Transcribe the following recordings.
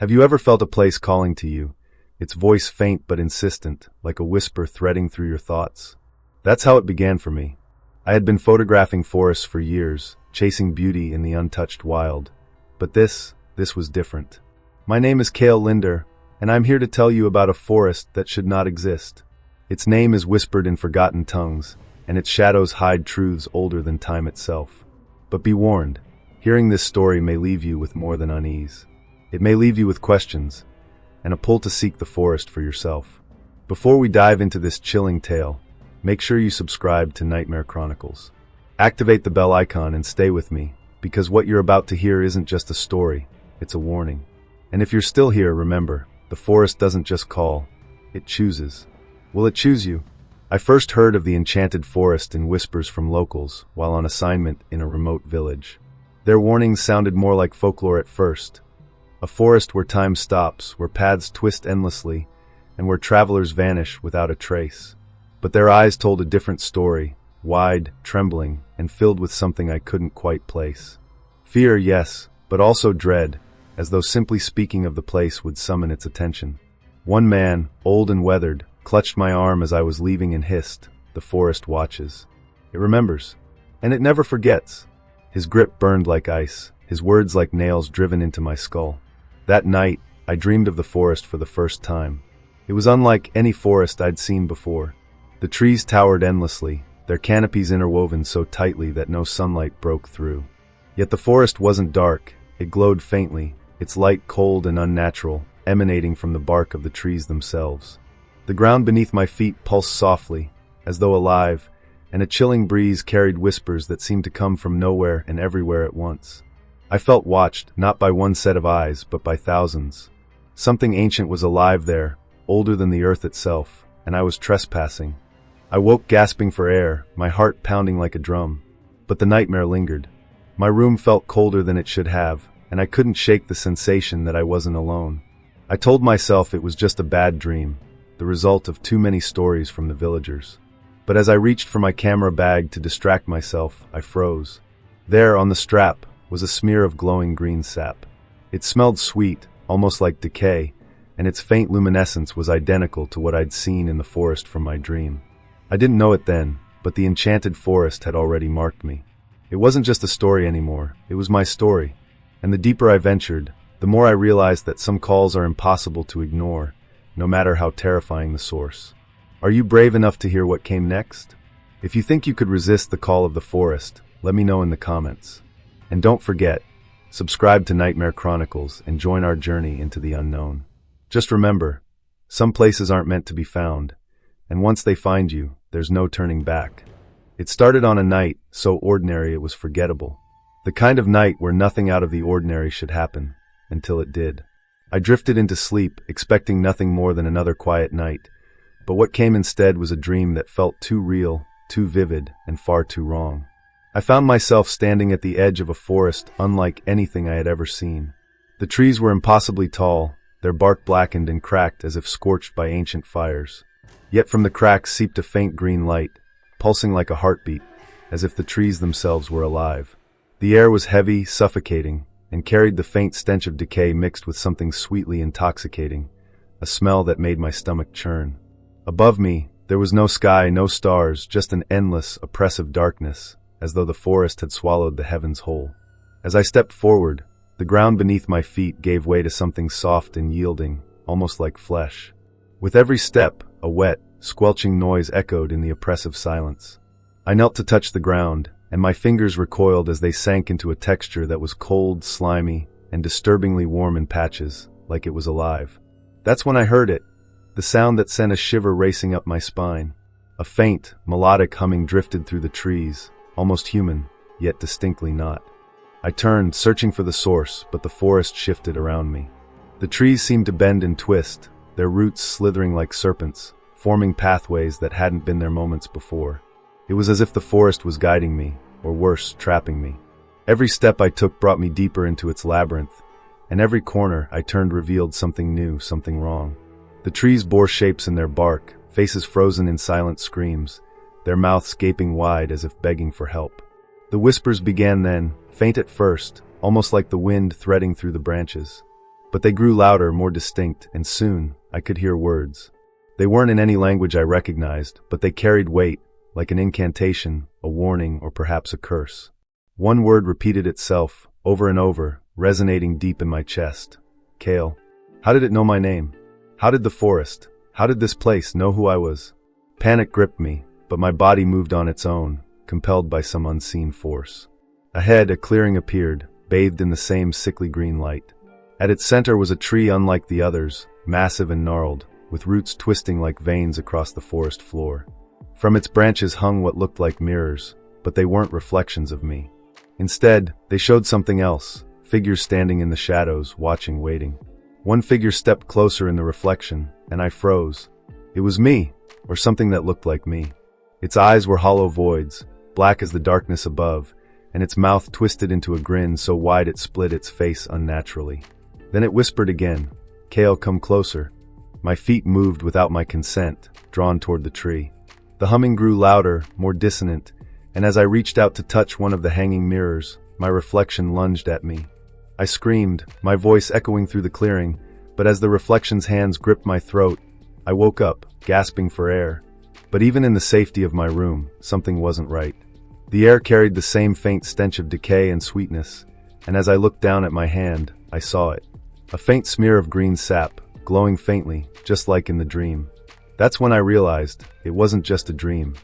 Have you ever felt a place calling to you, its voice faint but insistent, like a whisper threading through your thoughts? That's how it began for me. I had been photographing forests for years, chasing beauty in the untouched wild. But this was different. My name is Cale Linder, and I'm here to tell you about a forest that should not exist. Its name is whispered in forgotten tongues, and its shadows hide truths older than time itself. But be warned, hearing this story may leave you with more than unease. It may leave you with questions, and a pull to seek the forest for yourself. Before we dive into this chilling tale, make sure you subscribe to Nightmare Chronicles. Activate the bell icon and stay with me, because what you're about to hear isn't just a story, it's a warning. And if you're still here, remember, the forest doesn't just call, it chooses. Will it choose you? I first heard of the Enchanted Forest in whispers from locals while on assignment in a remote village. Their warnings sounded more like folklore at first. A forest where time stops, where paths twist endlessly, and where travelers vanish without a trace. But their eyes told a different story, wide, trembling, and filled with something I couldn't quite place. Fear, yes, but also dread, as though simply speaking of the place would summon its attention. One man, old and weathered, clutched my arm as I was leaving and hissed, "The forest watches." It remembers, and it never forgets. His grip burned like ice, his words like nails driven into my skull. That night, I dreamed of the forest for the first time. It was unlike any forest I'd seen before. The trees towered endlessly, their canopies interwoven so tightly that no sunlight broke through. Yet the forest wasn't dark, it glowed faintly, its light cold and unnatural, emanating from the bark of the trees themselves. The ground beneath my feet pulsed softly, as though alive, and a chilling breeze carried whispers that seemed to come from nowhere and everywhere at once. I felt watched, not by one set of eyes, but by thousands. Something ancient was alive there, older than the earth itself, and I was trespassing. I woke gasping for air, my heart pounding like a drum. But the nightmare lingered. My room felt colder than it should have, and I couldn't shake the sensation that I wasn't alone. I told myself it was just a bad dream, the result of too many stories from the villagers. But as I reached for my camera bag to distract myself, I froze. There, on the strap, was a smear of glowing green sap. It smelled sweet, almost like decay, and its faint luminescence was identical to what I'd seen in the forest from my dream. I didn't know it then, but the Enchanted Forest had already marked me. It wasn't just a story anymore, it was my story. And the deeper I ventured, the more I realized that some calls are impossible to ignore, no matter how terrifying the source. Are you brave enough to hear what came next? If you think you could resist the call of the forest, let me know in the comments. And don't forget, subscribe to Nightmare Chronicles and join our journey into the unknown. Just remember, some places aren't meant to be found, and once they find you, there's no turning back. It started on a night so ordinary it was forgettable. The kind of night where nothing out of the ordinary should happen, until it did. I drifted into sleep, expecting nothing more than another quiet night, but what came instead was a dream that felt too real, too vivid, and far too wrong. I found myself standing at the edge of a forest unlike anything I had ever seen. The trees were impossibly tall, their bark blackened and cracked as if scorched by ancient fires. Yet from the cracks seeped a faint green light, pulsing like a heartbeat, as if the trees themselves were alive. The air was heavy, suffocating, and carried the faint stench of decay mixed with something sweetly intoxicating, a smell that made my stomach churn. Above me, there was no sky, no stars, just an endless, oppressive darkness, as though the forest had swallowed the heavens whole. As I stepped forward, the ground beneath my feet gave way to something soft and yielding, almost like flesh. With every step, a wet, squelching noise echoed in the oppressive silence. I knelt to touch the ground, and my fingers recoiled as they sank into a texture that was cold, slimy, and disturbingly warm in patches, like it was alive. That's when I heard it, the sound that sent a shiver racing up my spine. A faint, melodic humming drifted through the trees, almost human, yet distinctly not. I turned, searching for the source, but the forest shifted around me. The trees seemed to bend and twist, their roots slithering like serpents, forming pathways that hadn't been there moments before. It was as if the forest was guiding me, or worse, trapping me. Every step I took brought me deeper into its labyrinth, and every corner I turned revealed something new, something wrong. The trees bore shapes in their bark, faces frozen in silent screams, their mouths gaping wide as if begging for help. The whispers began then, faint at first, almost like the wind threading through the branches. But they grew louder, more distinct, and soon I could hear words. They weren't in any language I recognized, but they carried weight, like an incantation, a warning, or perhaps a curse. One word repeated itself, over and over, resonating deep in my chest. Kale. How did it know my name? How did the forest, how did this place know who I was? Panic gripped me, but my body moved on its own, compelled by some unseen force. Ahead, a clearing appeared, bathed in the same sickly green light. At its center was a tree unlike the others, massive and gnarled, with roots twisting like veins across the forest floor. From its branches hung what looked like mirrors, but they weren't reflections of me. Instead, they showed something else, figures standing in the shadows, watching, waiting. One figure stepped closer in the reflection, and I froze. It was me, or something that looked like me. Its eyes were hollow voids, black as the darkness above, and its mouth twisted into a grin so wide it split its face unnaturally. Then it whispered again, "Kale, come closer." My feet moved without my consent, drawn toward the tree. The humming grew louder, more dissonant, and as I reached out to touch one of the hanging mirrors, my reflection lunged at me. I screamed, my voice echoing through the clearing, but as the reflection's hands gripped my throat, I woke up, gasping for air. But even in the safety of my room, something wasn't right. The air carried the same faint stench of decay and sweetness, and as I looked down at my hand, I saw it. A faint smear of green sap, glowing faintly, just like in the dream. That's when I realized it wasn't just a dream.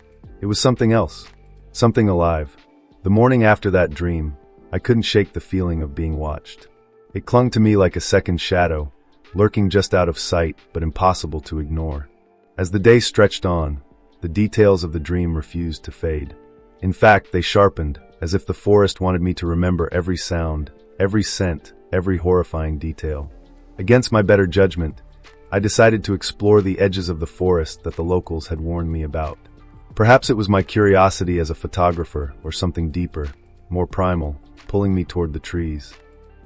It was something else. Something alive. The morning after that dream, I couldn't shake the feeling of being watched. It clung to me like a second shadow, lurking just out of sight but impossible to ignore. As the day stretched on, the details of the dream refused to fade. In fact, they sharpened, as if the forest wanted me to remember every sound, every scent, every horrifying detail. Against my better judgment, I decided to explore the edges of the forest that the locals had warned me about. Perhaps it was my curiosity as a photographer or something deeper, more primal, pulling me toward the trees.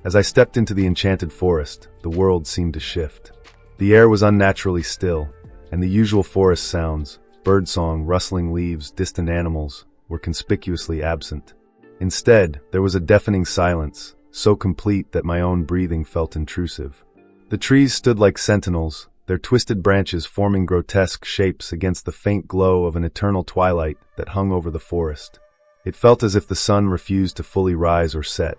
As I stepped into the Enchanted Forest, the world seemed to shift. The air was unnaturally still, and the usual forest sounds, birdsong, rustling leaves, distant animals, were conspicuously absent. Instead, there was a deafening silence, so complete that my own breathing felt intrusive. The trees stood like sentinels, their twisted branches forming grotesque shapes against the faint glow of an eternal twilight that hung over the forest. It felt as if the sun refused to fully rise or set,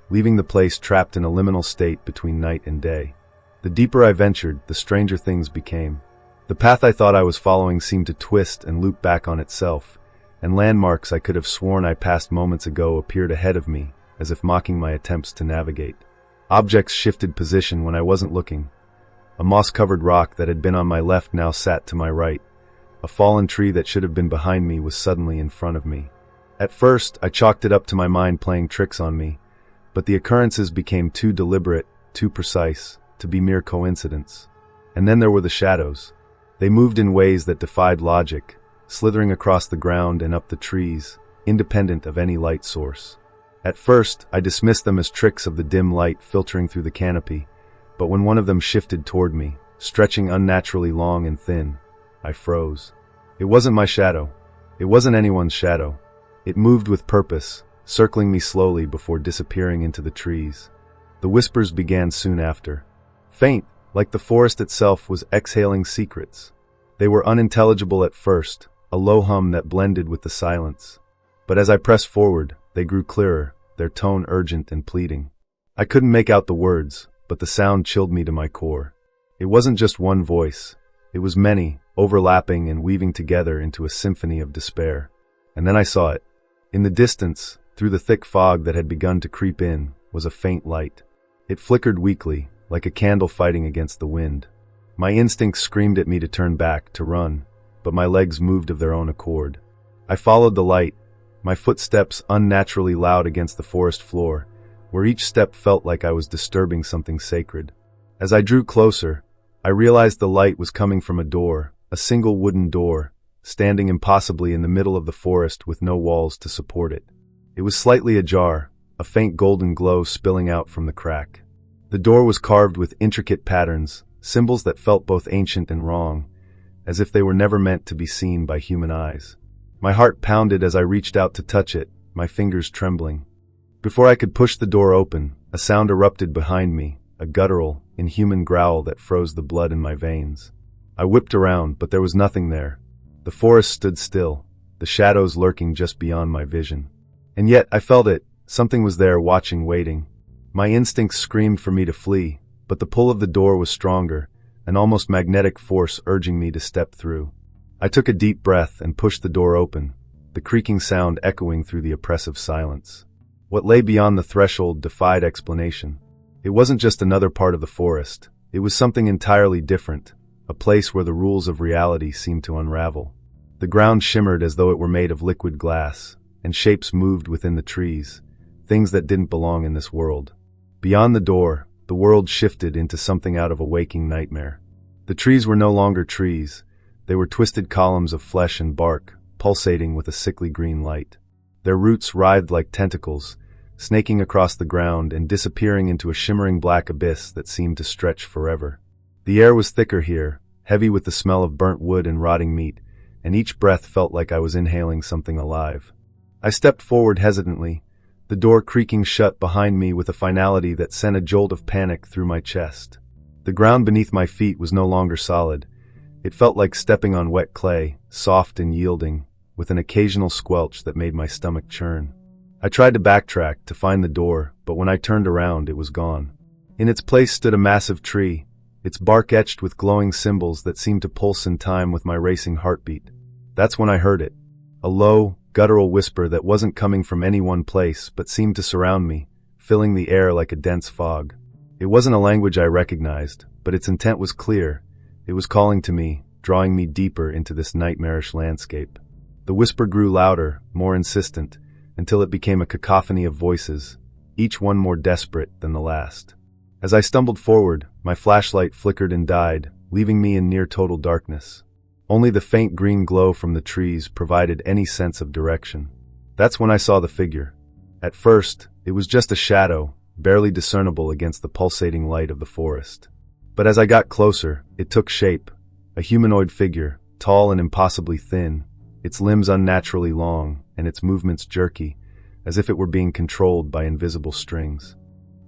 leaving the place trapped in a liminal state between night and day. The deeper I ventured, the stranger things became. The path I thought I was following seemed to twist and loop back on itself, and landmarks I could have sworn I passed moments ago appeared ahead of me, as if mocking my attempts to navigate. Objects shifted position when I wasn't looking. A moss-covered rock that had been on my left now sat to my right. A fallen tree that should have been behind me was suddenly in front of me. At first, I chalked it up to my mind playing tricks on me, but the occurrences became too deliberate, too precise, to be mere coincidence. And then there were the shadows. They moved in ways that defied logic, slithering across the ground and up the trees, independent of any light source. At first, I dismissed them as tricks of the dim light filtering through the canopy, but when one of them shifted toward me, stretching unnaturally long and thin, I froze. It wasn't my shadow. It wasn't anyone's shadow. It moved with purpose, circling me slowly before disappearing into the trees. The whispers began soon after. Faint, like the forest itself was exhaling secrets. They were unintelligible at first, a low hum that blended with the silence. But as I pressed forward, they grew clearer, their tone urgent and pleading. I couldn't make out the words, but the sound chilled me to my core. It wasn't just one voice. It was many, overlapping and weaving together into a symphony of despair. And then I saw it. In the distance, through the thick fog that had begun to creep in, was a faint light. It flickered weakly, like a candle fighting against the wind. My instincts screamed at me to turn back, to run, but my legs moved of their own accord. I followed the light, my footsteps unnaturally loud against the forest floor, where each step felt like I was disturbing something sacred. As I drew closer, I realized the light was coming from a door, a single wooden door, standing impossibly in the middle of the forest with no walls to support it. It was slightly ajar, a faint golden glow spilling out from the crack. The door was carved with intricate patterns, symbols that felt both ancient and wrong, as if they were never meant to be seen by human eyes. My heart pounded as I reached out to touch it, my fingers trembling. Before I could push the door open, a sound erupted behind me, a guttural, inhuman growl that froze the blood in my veins. I whipped around, but there was nothing there. The forest stood still, the shadows lurking just beyond my vision. And yet, I felt it. Something was there, watching, waiting. My instincts screamed for me to flee, but the pull of the door was stronger, an almost magnetic force urging me to step through. I took a deep breath and pushed the door open, the creaking sound echoing through the oppressive silence. What lay beyond the threshold defied explanation. It wasn't just another part of the forest. It was something entirely different, a place where the rules of reality seemed to unravel. The ground shimmered as though it were made of liquid glass, and shapes moved within the trees, things that didn't belong in this world. Beyond the door, the world shifted into something out of a waking nightmare. The trees were no longer trees. They were twisted columns of flesh and bark, pulsating with a sickly green light. Their roots writhed like tentacles, snaking across the ground and disappearing into a shimmering black abyss that seemed to stretch forever. The air was thicker here, heavy with the smell of burnt wood and rotting meat, and each breath felt like I was inhaling something alive. I stepped forward hesitantly, the door creaking shut behind me with a finality that sent a jolt of panic through my chest. The ground beneath my feet was no longer solid. It felt like stepping on wet clay, soft and yielding, with an occasional squelch that made my stomach churn. I tried to backtrack to find the door, but when I turned around, it was gone. In its place stood a massive tree, its bark etched with glowing symbols that seemed to pulse in time with my racing heartbeat. That's when I heard it. A low, guttural whisper that wasn't coming from any one place, but seemed to surround me, filling the air like a dense fog. It wasn't a language I recognized, but its intent was clear. It was calling to me, drawing me deeper into this nightmarish landscape. The whisper grew louder, more insistent, until it became a cacophony of voices, each one more desperate than the last. As I stumbled forward, my flashlight flickered and died, leaving me in near total darkness. Only the faint green glow from the trees provided any sense of direction. That's when I saw the figure. At first, it was just a shadow, barely discernible against the pulsating light of the forest. But as I got closer, it took shape, a humanoid figure, tall and impossibly thin, its limbs unnaturally long, and its movements jerky, as if it were being controlled by invisible strings.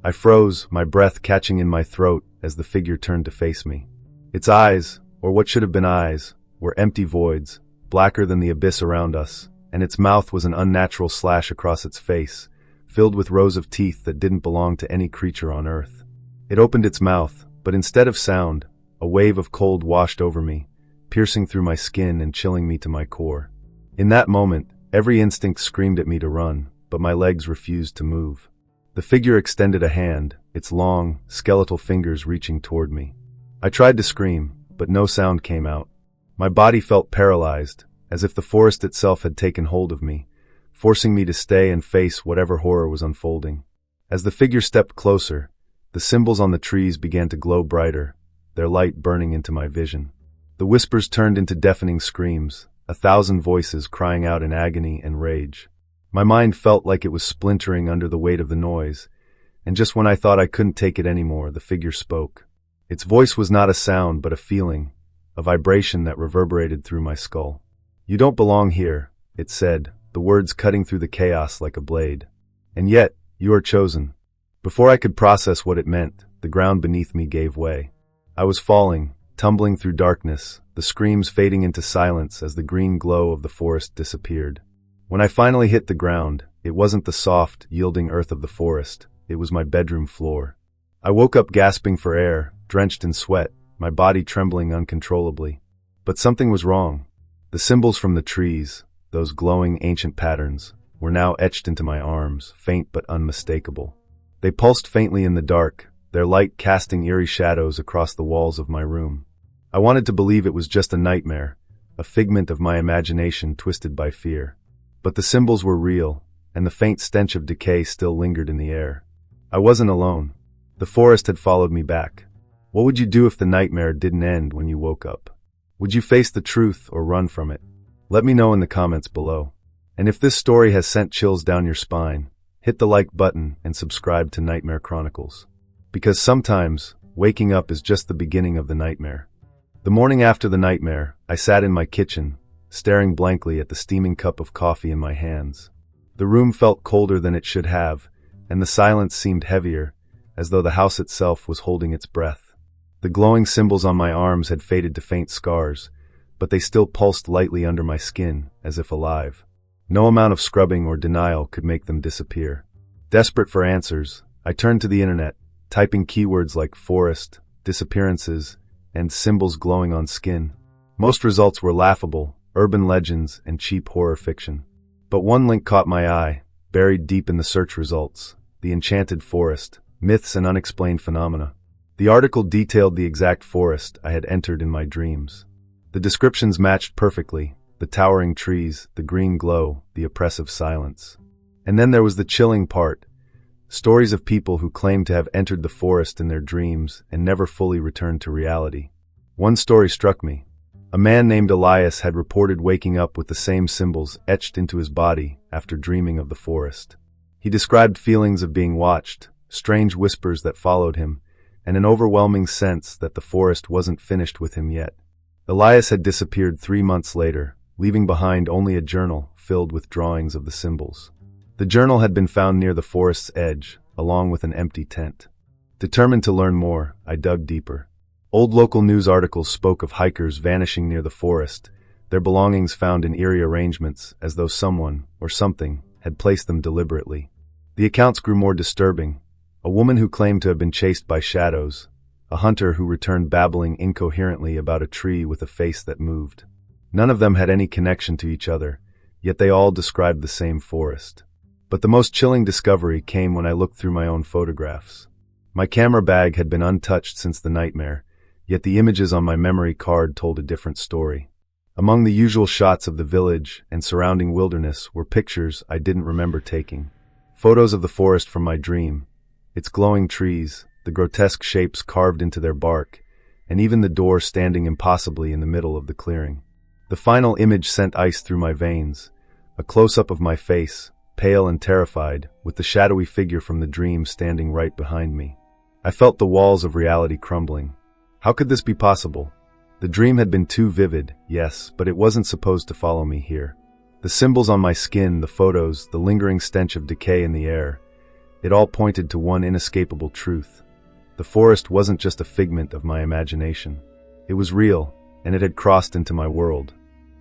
I froze, my breath catching in my throat as the figure turned to face me. Its eyes, or what should have been eyes, were empty voids, blacker than the abyss around us, and its mouth was an unnatural slash across its face, filled with rows of teeth that didn't belong to any creature on earth. It opened its mouth, but instead of sound, a wave of cold washed over me, piercing through my skin and chilling me to my core. In that moment, every instinct screamed at me to run, but my legs refused to move. The figure extended a hand, its long, skeletal fingers reaching toward me. I tried to scream, but no sound came out. My body felt paralyzed, as if the forest itself had taken hold of me, forcing me to stay and face whatever horror was unfolding. As the figure stepped closer, the symbols on the trees began to glow brighter, their light burning into my vision. The whispers turned into deafening screams, 1,000 voices crying out in agony and rage. My mind felt like it was splintering under the weight of the noise, and just when I thought I couldn't take it anymore, the figure spoke. Its voice was not a sound but a feeling, a vibration that reverberated through my skull. "You don't belong here," it said, the words cutting through the chaos like a blade. "And yet, you are chosen." Before I could process what it meant, the ground beneath me gave way. I was falling, tumbling through darkness, the screams fading into silence as the green glow of the forest disappeared. When I finally hit the ground, it wasn't the soft, yielding earth of the forest, it was my bedroom floor. I woke up gasping for air, drenched in sweat, my body trembling uncontrollably. But something was wrong. The symbols from the trees, those glowing ancient patterns, were now etched into my arms, faint but unmistakable. They pulsed faintly in the dark, their light casting eerie shadows across the walls of my room. I wanted to believe it was just a nightmare, a figment of my imagination twisted by fear. But the symbols were real, and the faint stench of decay still lingered in the air. I wasn't alone. The forest had followed me back. What would you do if the nightmare didn't end when you woke up? Would you face the truth or run from it? Let me know in the comments below. And if this story has sent chills down your spine, hit the like button and subscribe to Nightmare Chronicles. Because sometimes, waking up is just the beginning of the nightmare. The morning after the nightmare, I sat in my kitchen, staring blankly at the steaming cup of coffee in my hands. The room felt colder than it should have, and the silence seemed heavier, as though the house itself was holding its breath. The glowing symbols on my arms had faded to faint scars, but they still pulsed lightly under my skin, as if alive. No amount of scrubbing or denial could make them disappear. Desperate for answers, I turned to the internet, typing keywords like forest, disappearances, and symbols glowing on skin. Most results were laughable, urban legends, and cheap horror fiction. But one link caught my eye, buried deep in the search results: the Enchanted Forest, myths and unexplained phenomena. The article detailed the exact forest I had entered in my dreams. The descriptions matched perfectly: the towering trees, the green glow, the oppressive silence. And then there was the chilling part: stories of people who claimed to have entered the forest in their dreams and never fully returned to reality. One story struck me. A man named Elias had reported waking up with the same symbols etched into his body after dreaming of the forest. He described feelings of being watched, strange whispers that followed him, and an overwhelming sense that the forest wasn't finished with him yet. Elias had disappeared 3 months later, leaving behind only a journal filled with drawings of the symbols. The journal had been found near the forest's edge, along with an empty tent. Determined to learn more, I dug deeper. Old local news articles spoke of hikers vanishing near the forest, their belongings found in eerie arrangements as though someone, or something, had placed them deliberately. The accounts grew more disturbing: a woman who claimed to have been chased by shadows, a hunter who returned babbling incoherently about a tree with a face that moved. None of them had any connection to each other, yet they all described the same forest. But the most chilling discovery came when I looked through my own photographs. My camera bag had been untouched since the nightmare, yet the images on my memory card told a different story. Among the usual shots of the village and surrounding wilderness were pictures I didn't remember taking. Photos of the forest from my dream, its glowing trees, the grotesque shapes carved into their bark, and even the door standing impossibly in the middle of the clearing. The final image sent ice through my veins, a close-up of my face, pale and terrified, with the shadowy figure from the dream standing right behind me. I felt the walls of reality crumbling. How could this be possible? The dream had been too vivid, yes, but it wasn't supposed to follow me here. The symbols on my skin, the photos, the lingering stench of decay in the air, it all pointed to one inescapable truth. The forest wasn't just a figment of my imagination. It was real, and it had crossed into my world.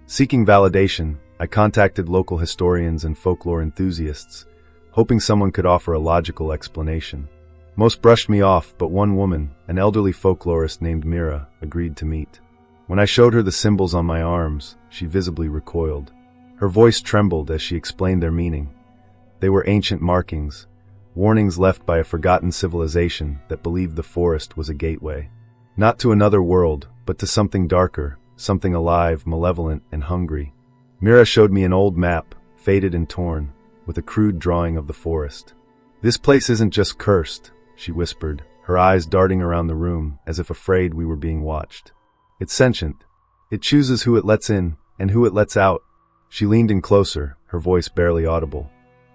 Seeking validation, I contacted local historians and folklore enthusiasts, hoping someone could offer a logical explanation. Most brushed me off, but one woman, an elderly folklorist named Mira, agreed to meet. When I showed her the symbols on my arms, she visibly recoiled. Her voice trembled as she explained their meaning. They were ancient markings, warnings left by a forgotten civilization that believed the forest was a gateway. Not to another world, but to something darker, something alive, malevolent, and hungry. Mira showed me an old map, faded and torn, with a crude drawing of the forest. "This place isn't just cursed," she whispered, her eyes darting around the room as if afraid we were being watched. "It's sentient. It chooses who it lets in and who it lets out." She leaned in closer, her voice barely audible.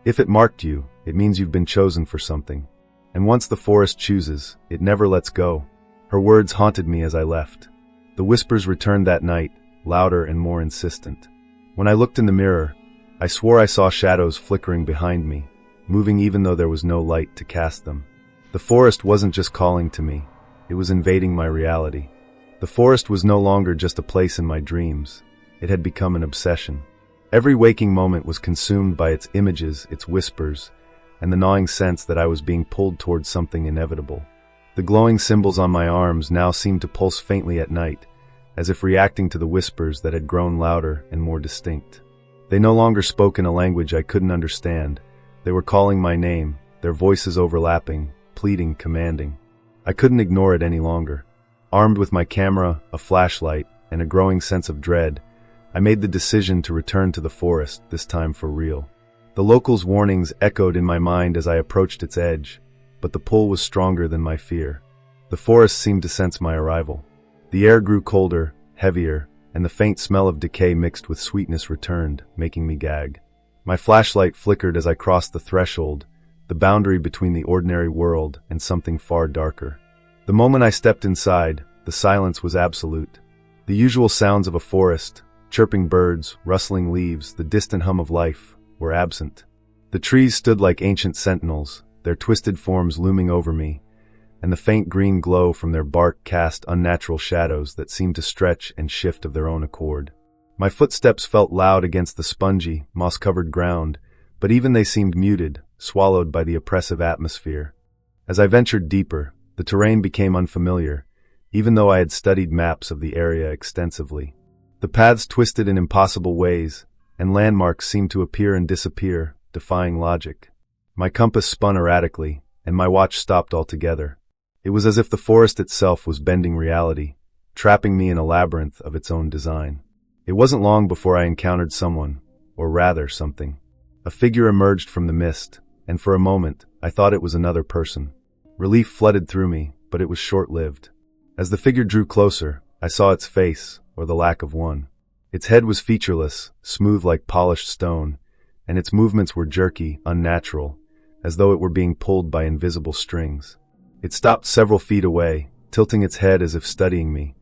"If it marked you, it means you've been chosen for something. And once the forest chooses, it never lets go." Her words haunted me as I left. The whispers returned that night, louder and more insistent. When I looked in the mirror, I swore I saw shadows flickering behind me, moving even though there was no light to cast them. The forest wasn't just calling to me, it was invading my reality. The forest was no longer just a place in my dreams, it had become an obsession. Every waking moment was consumed by its images, its whispers, and the gnawing sense that I was being pulled towards something inevitable. The glowing symbols on my arms now seemed to pulse faintly at night, as if reacting to the whispers that had grown louder and more distinct. They no longer spoke in a language I couldn't understand. They were calling my name, their voices overlapping, pleading, commanding. I couldn't ignore it any longer. Armed with my camera, a flashlight, and a growing sense of dread, I made the decision to return to the forest, this time for real. The locals' warnings echoed in my mind as I approached its edge, but the pull was stronger than my fear. The forest seemed to sense my arrival. The air grew colder, heavier, and the faint smell of decay mixed with sweetness returned, making me gag. My flashlight flickered as I crossed the threshold, the boundary between the ordinary world and something far darker. The moment I stepped inside, the silence was absolute. The usual sounds of a forest, chirping birds, rustling leaves, the distant hum of life, were absent. The trees stood like ancient sentinels, their twisted forms looming over me, and the faint green glow from their bark cast unnatural shadows that seemed to stretch and shift of their own accord. My footsteps felt loud against the spongy, moss-covered ground, but even they seemed muted, swallowed by the oppressive atmosphere. As I ventured deeper, the terrain became unfamiliar, even though I had studied maps of the area extensively. The paths twisted in impossible ways, and landmarks seemed to appear and disappear, defying logic. My compass spun erratically, and my watch stopped altogether. It was as if the forest itself was bending reality, trapping me in a labyrinth of its own design. It wasn't long before I encountered someone, or rather something. A figure emerged from the mist, and for a moment, I thought it was another person. Relief flooded through me, but it was short-lived. As the figure drew closer, I saw its face, or the lack of one. Its head was featureless, smooth like polished stone, and its movements were jerky, unnatural, as though it were being pulled by invisible strings. It stopped several feet away, tilting its head as if studying me,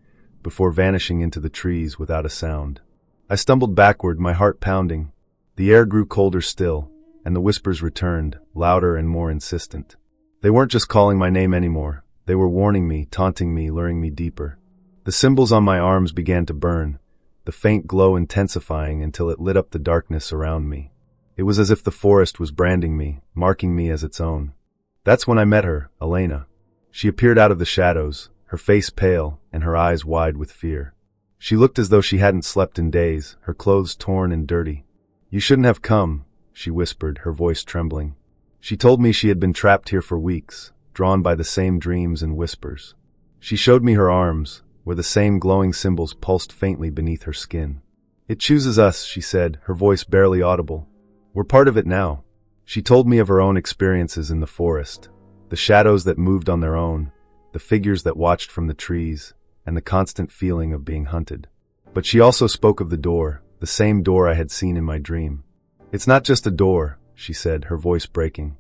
before vanishing into the trees without a sound. I stumbled backward, my heart pounding. The air grew colder still, and the whispers returned, louder and more insistent. They weren't just calling my name anymore. They were warning me, taunting me, luring me deeper. The symbols on my arms began to burn, the faint glow intensifying until it lit up the darkness around me. It was as if the forest was branding me, marking me as its own. That's when I met her, Elena. She appeared out of the shadows, her face pale and her eyes wide with fear. She looked as though she hadn't slept in days, her clothes torn and dirty. "You shouldn't have come," she whispered, her voice trembling. She told me she had been trapped here for weeks, drawn by the same dreams and whispers. She showed me her arms, where the same glowing symbols pulsed faintly beneath her skin. "It chooses us," she said, her voice barely audible. "We're part of it now." She told me of her own experiences in the forest, the shadows that moved on their own, the figures that watched from the trees, and the constant feeling of being hunted. But she also spoke of the door, the same door I had seen in my dream. "It's not just a door," she said, her voice breaking.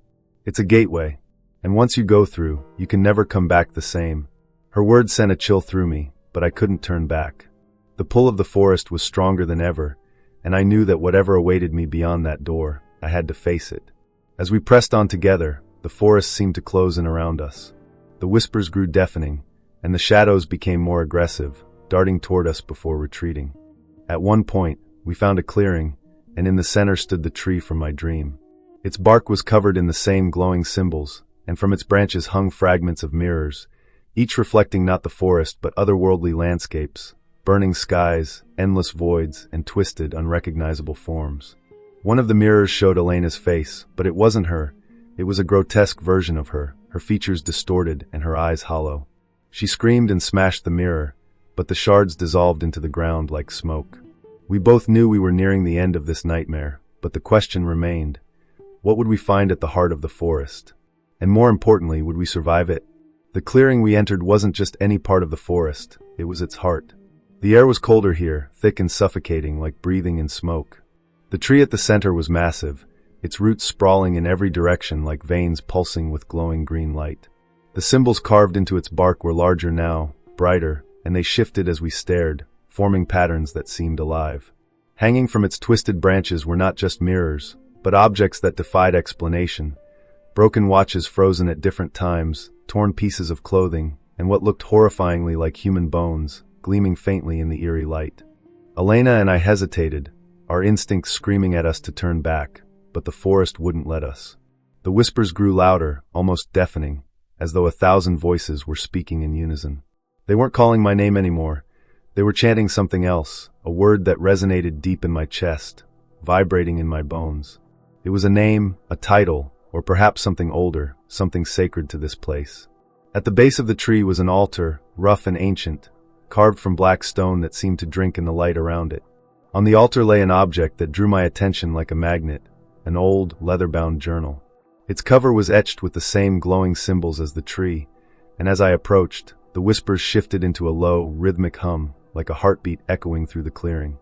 "It's a gateway, and once you go through, you can never come back the same." Her words sent a chill through me, but I couldn't turn back. The pull of the forest was stronger than ever, and I knew that whatever awaited me beyond that door, I had to face it. As we pressed on together, the forest seemed to close in around us. The whispers grew deafening, and the shadows became more aggressive, darting toward us before retreating. At one point, we found a clearing, and in the center stood the tree from my dream. Its bark was covered in the same glowing symbols, and from its branches hung fragments of mirrors, each reflecting not the forest but otherworldly landscapes, burning skies, endless voids, and twisted, unrecognizable forms. One of the mirrors showed Elena's face, but it wasn't her. It was a grotesque version of her features distorted and her eyes hollow. She screamed and smashed the mirror, but the shards dissolved into the ground like smoke. We both knew we were nearing the end of this nightmare, but the question remained: what would we find at the heart of the forest? And more importantly, would we survive it? The clearing we entered wasn't just any part of the forest, it was its heart. The air was colder here, thick and suffocating, like breathing in smoke. The tree at the center was massive, its roots sprawling in every direction like veins pulsing with glowing green light. The symbols carved into its bark were larger now, brighter, and they shifted as we stared, forming patterns that seemed alive. Hanging from its twisted branches were not just mirrors, but objects that defied explanation. Broken watches frozen at different times, torn pieces of clothing, and what looked horrifyingly like human bones, gleaming faintly in the eerie light. Elena and I hesitated, our instincts screaming at us to turn back, but the forest wouldn't let us. The whispers grew louder, almost deafening, as though 1,000 voices were speaking in unison. They weren't calling my name anymore. They were chanting something else, a word that resonated deep in my chest, vibrating in my bones. It was a name, a title, or perhaps something older, something sacred to this place. At the base of the tree was an altar, rough and ancient, carved from black stone that seemed to drink in the light around it. On the altar lay an object that drew my attention like a magnet, an old, leather-bound journal. Its cover was etched with the same glowing symbols as the tree, and as I approached, the whispers shifted into a low, rhythmic hum, like a heartbeat echoing through the clearing.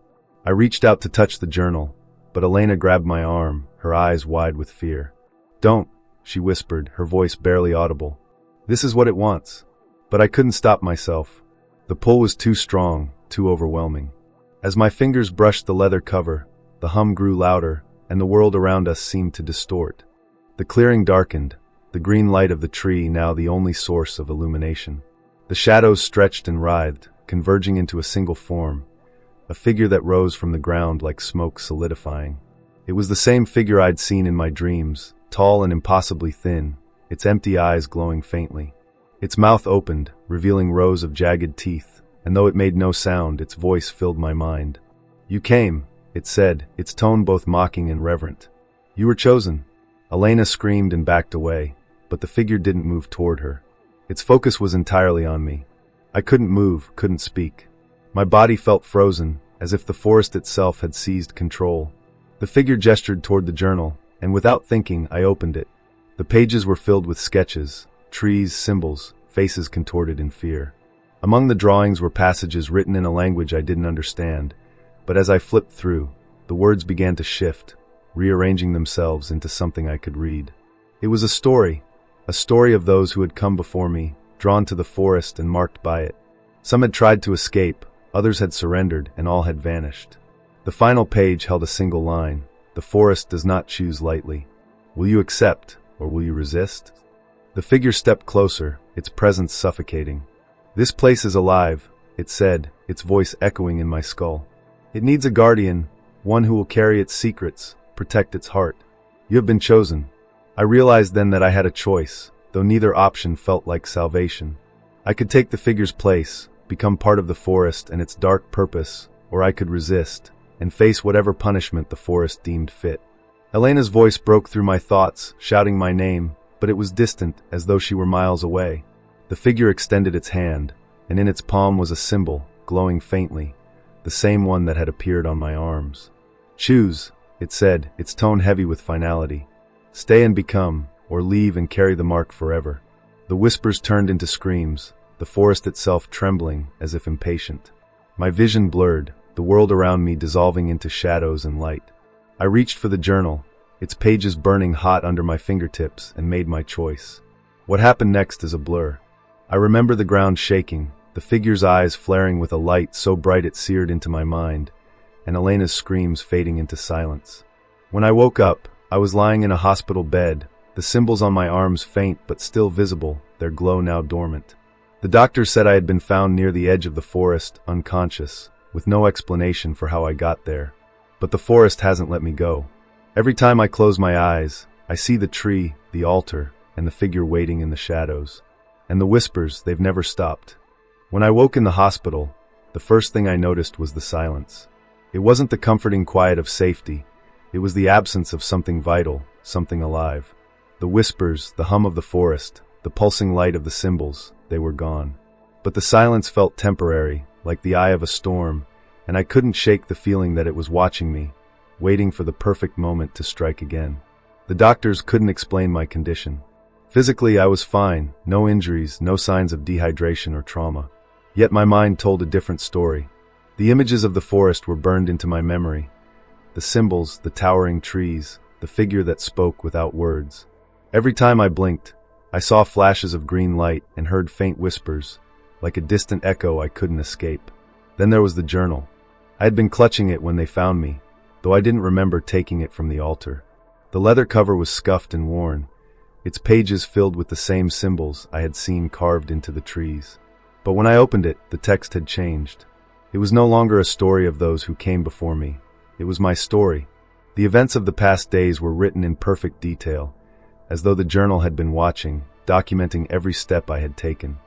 I reached out to touch the journal, but Elena grabbed my arm, her eyes wide with fear. "Don't," she whispered, her voice barely audible. "This is what it wants." But I couldn't stop myself. The pull was too strong, too overwhelming. As my fingers brushed the leather cover, the hum grew louder, and the world around us seemed to distort. The clearing darkened, the green light of the tree now the only source of illumination. The shadows stretched and writhed, converging into a single form, a figure that rose from the ground like smoke solidifying. It was the same figure I'd seen in my dreams, tall and impossibly thin, its empty eyes glowing faintly. Its mouth opened, revealing rows of jagged teeth, and though it made no sound, its voice filled my mind. "You came," it said, its tone both mocking and reverent. "You were chosen." Elena screamed and backed away, but the figure didn't move toward her. Its focus was entirely on me. I couldn't move, couldn't speak. My body felt frozen, as if the forest itself had seized control. The figure gestured toward the journal, and without thinking, I opened it. The pages were filled with sketches, trees, symbols, faces contorted in fear. Among the drawings were passages written in a language I didn't understand, but as I flipped through, the words began to shift, rearranging themselves into something I could read. It was a story of those who had come before me, drawn to the forest and marked by it. Some had tried to escape, others had surrendered, and all had vanished. The final page held a single line: "The forest does not choose lightly. Will you accept, or will you resist?" The figure stepped closer, its presence suffocating. "This place is alive," it said, its voice echoing in my skull. "It needs a guardian, one who will carry its secrets, protect its heart. You have been chosen." I realized then that I had a choice, though neither option felt like salvation. I could take the figure's place, become part of the forest and its dark purpose, or I could resist, and face whatever punishment the forest deemed fit. Elena's voice broke through my thoughts, shouting my name, but it was distant, as though she were miles away. The figure extended its hand, and in its palm was a symbol, glowing faintly, the same one that had appeared on my arms. "Choose," it said, its tone heavy with finality. "Stay and become, or leave and carry the mark forever." The whispers turned into screams, the forest itself trembling as if impatient. My vision blurred, the world around me dissolving into shadows and light. I reached for the journal, its pages burning hot under my fingertips, and made my choice. What happened next is a blur. I remember the ground shaking, the figure's eyes flaring with a light so bright it seared into my mind, and Elena's screams fading into silence. When I woke up, I was lying in a hospital bed, the symbols on my arms faint but still visible, their glow now dormant. The doctor said I had been found near the edge of the forest, unconscious, with no explanation for how I got there. But the forest hasn't let me go. Every time I close my eyes, I see the tree, the altar, and the figure waiting in the shadows. And the whispers, they've never stopped. When I woke in the hospital, the first thing I noticed was the silence. It wasn't the comforting quiet of safety. It was the absence of something vital, something alive. The whispers, the hum of the forest, the pulsing light of the symbols, they were gone. But the silence felt temporary, like the eye of a storm, and I couldn't shake the feeling that it was watching me, waiting for the perfect moment to strike again. The doctors couldn't explain my condition. Physically, I was fine, no injuries, no signs of dehydration or trauma. Yet my mind told a different story. The images of the forest were burned into my memory. The symbols, the towering trees, the figure that spoke without words. Every time I blinked, I saw flashes of green light and heard faint whispers, like a distant echo I couldn't escape. Then there was the journal. I had been clutching it when they found me, though I didn't remember taking it from the altar. The leather cover was scuffed and worn, its pages filled with the same symbols I had seen carved into the trees. But when I opened it, the text had changed. It was no longer a story of those who came before me. It was my story. The events of the past days were written in perfect detail, as though the journal had been watching, documenting every step I had taken.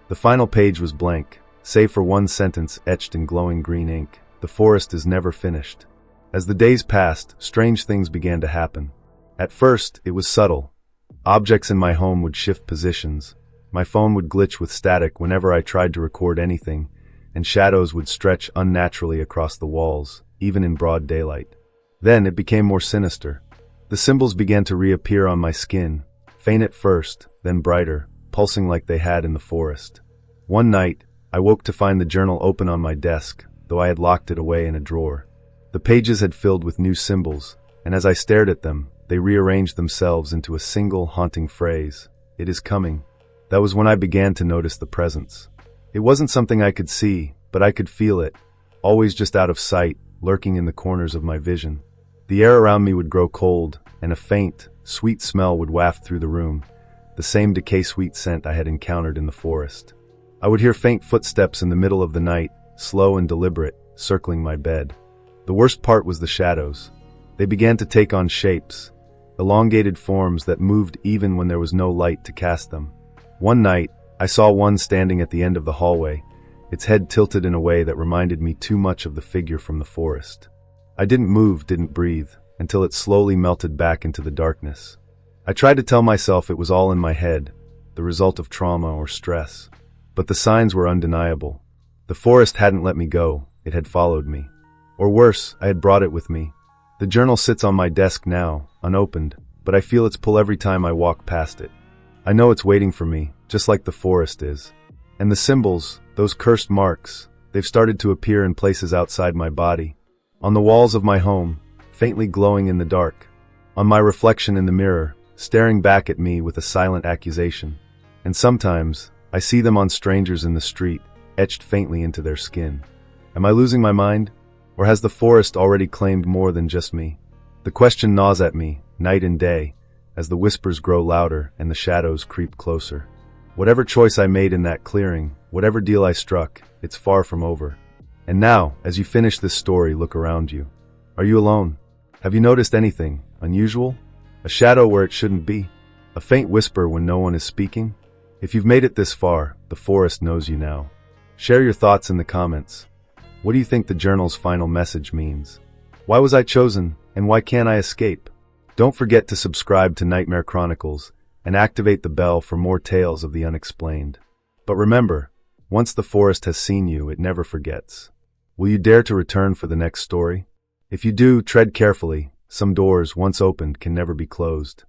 The final page was blank, save for one sentence etched in glowing green ink: "The forest is never finished." As the days passed, strange things began to happen. At first, it was subtle. Objects in my home would shift positions. My phone would glitch with static whenever I tried to record anything, and shadows would stretch unnaturally across the walls, even in broad daylight. Then it became more sinister. The symbols began to reappear on my skin, faint at first, then brighter, pulsing like they had in the forest. One night, I woke to find the journal open on my desk, though I had locked it away in a drawer. The pages had filled with new symbols, and as I stared at them, they rearranged themselves into a single haunting phrase: "It is coming." That was when I began to notice the presence. It wasn't something I could see, but I could feel it, always just out of sight, lurking in the corners of my vision. The air around me would grow cold, and a faint, sweet smell would waft through the room, the same decay-sweet scent I had encountered in the forest. I would hear faint footsteps in the middle of the night, slow and deliberate, circling my bed. The worst part was the shadows. They began to take on shapes, elongated forms that moved even when there was no light to cast them. One night, I saw one standing at the end of the hallway, its head tilted in a way that reminded me too much of the figure from the forest. I didn't move, didn't breathe, until it slowly melted back into the darkness. I tried to tell myself it was all in my head, the result of trauma or stress. But the signs were undeniable. The forest hadn't let me go, it had followed me. Or worse, I had brought it with me. The journal sits on my desk now, unopened, but I feel its pull every time I walk past it. I know it's waiting for me, just like the forest is. And the symbols, those cursed marks, they've started to appear in places outside my body. On the walls of my home, faintly glowing in the dark. On my reflection in the mirror, staring back at me with a silent accusation. And sometimes, I see them on strangers in the street, etched faintly into their skin. Am I losing my mind? Or has the forest already claimed more than just me? The question gnaws at me, night and day, as the whispers grow louder and the shadows creep closer. Whatever choice I made in that clearing, whatever deal I struck, it's far from over. And now, as you finish this story, look around you. Are you alone? Have you noticed anything unusual? A shadow where it shouldn't be? A faint whisper when no one is speaking? If you've made it this far, the forest knows you now. Share your thoughts in the comments. What do you think the journal's final message means? Why was I chosen, and why can't I escape? Don't forget to subscribe to Nightmare Chronicles and activate the bell for more tales of the unexplained. But remember, once the forest has seen you, it never forgets. Will you dare to return for the next story? If you do, tread carefully. Some doors, once opened, can never be closed.